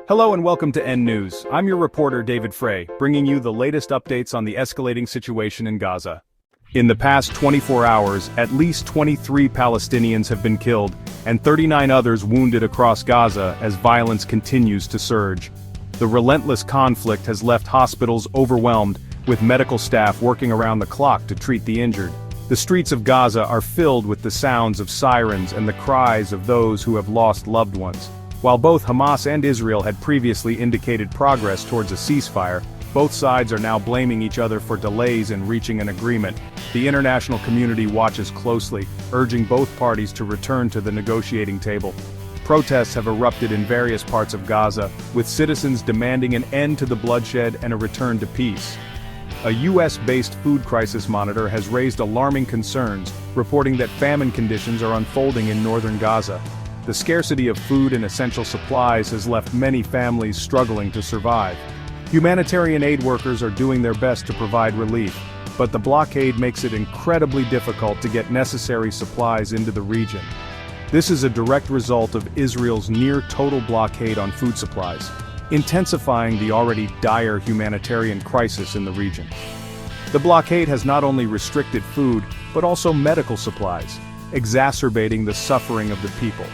Hello and welcome to N News. I'm your reporter David Frey, bringing you the latest updates on the escalating situation in Gaza. In the past 24 hours, at least 23 Palestinians have been killed, and 39 others wounded across Gaza as violence continues to surge. The relentless conflict has left hospitals overwhelmed, with medical staff working around the clock to treat the injured. The streets of Gaza are filled with the sounds of sirens and the cries of those who have lost loved ones. While both Hamas and Israel had previously indicated progress towards a ceasefire, both sides are now blaming each other for delays in reaching an agreement. The international community watches closely, urging both parties to return to the negotiating table. Protests have erupted in various parts of Gaza, with citizens demanding an end to the bloodshed and a return to peace. A US-based food crisis monitor has raised alarming concerns, reporting that famine conditions are unfolding in northern Gaza. The scarcity of food and essential supplies has left many families struggling to survive. Humanitarian aid workers are doing their best to provide relief, but the blockade makes it incredibly difficult to get necessary supplies into the region. This is a direct result of Israel's near-total blockade on food supplies, intensifying the already dire humanitarian crisis in the region. The blockade has not only restricted food, but also medical supplies, exacerbating the suffering of the people.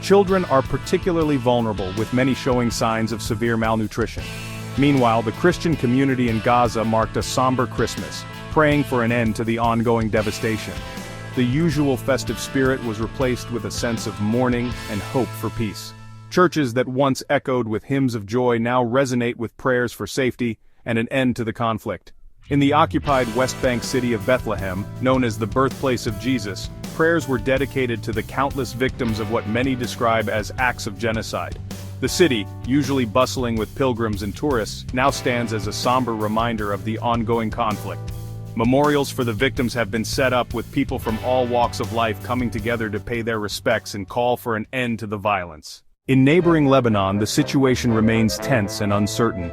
Children are particularly vulnerable, with many showing signs of severe malnutrition. Meanwhile, the Christian community in Gaza marked a somber Christmas, praying for an end to the ongoing devastation. The usual festive spirit was replaced with a sense of mourning and hope for peace. Churches that once echoed with hymns of joy now resonate with prayers for safety and an end to the conflict. In the occupied West Bank city of Bethlehem, known as the birthplace of Jesus, prayers were dedicated to the countless victims of what many describe as acts of genocide. The city, usually bustling with pilgrims and tourists, now stands as a somber reminder of the ongoing conflict. Memorials for the victims have been set up, with people from all walks of life coming together to pay their respects and call for an end to the violence. In neighboring Lebanon, the situation remains tense and uncertain.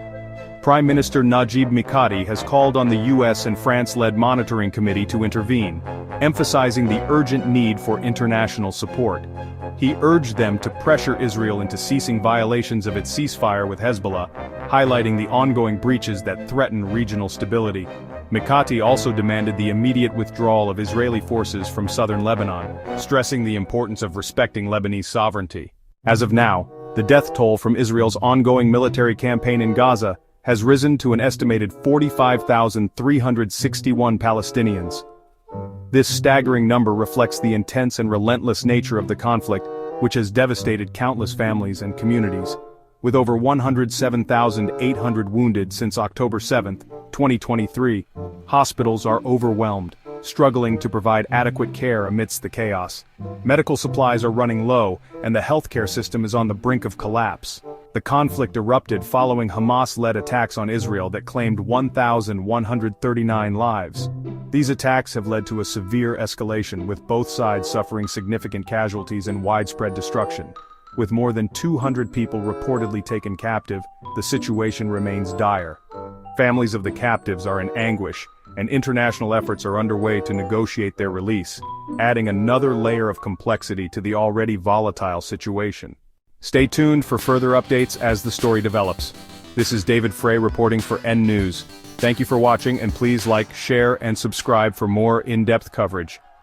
Prime Minister Najib Mikati has called on the US and France-led monitoring committee to intervene, emphasizing the urgent need for international support. He urged them to pressure Israel into ceasing violations of its ceasefire with Hezbollah, highlighting the ongoing breaches that threaten regional stability. Mikati also demanded the immediate withdrawal of Israeli forces from southern Lebanon, stressing the importance of respecting Lebanese sovereignty. As of now, the death toll from Israel's ongoing military campaign in Gaza has risen to an estimated 45,361 Palestinians. This staggering number reflects the intense and relentless nature of the conflict, which has devastated countless families and communities. With over 107,800 wounded since October 7, 2023, hospitals are overwhelmed, struggling to provide adequate care amidst the chaos. Medical supplies are running low, and the healthcare system is on the brink of collapse. The conflict erupted following Hamas-led attacks on Israel that claimed 1,139 lives. These attacks have led to a severe escalation, with both sides suffering significant casualties and widespread destruction. With more than 200 people reportedly taken captive, the situation remains dire. Families of the captives are in anguish, and international efforts are underway to negotiate their release, adding another layer of complexity to the already volatile situation. Stay tuned for further updates as the story develops. This is David Frey reporting for N News. Thank you for watching, and please like, share, and subscribe for more in-depth coverage.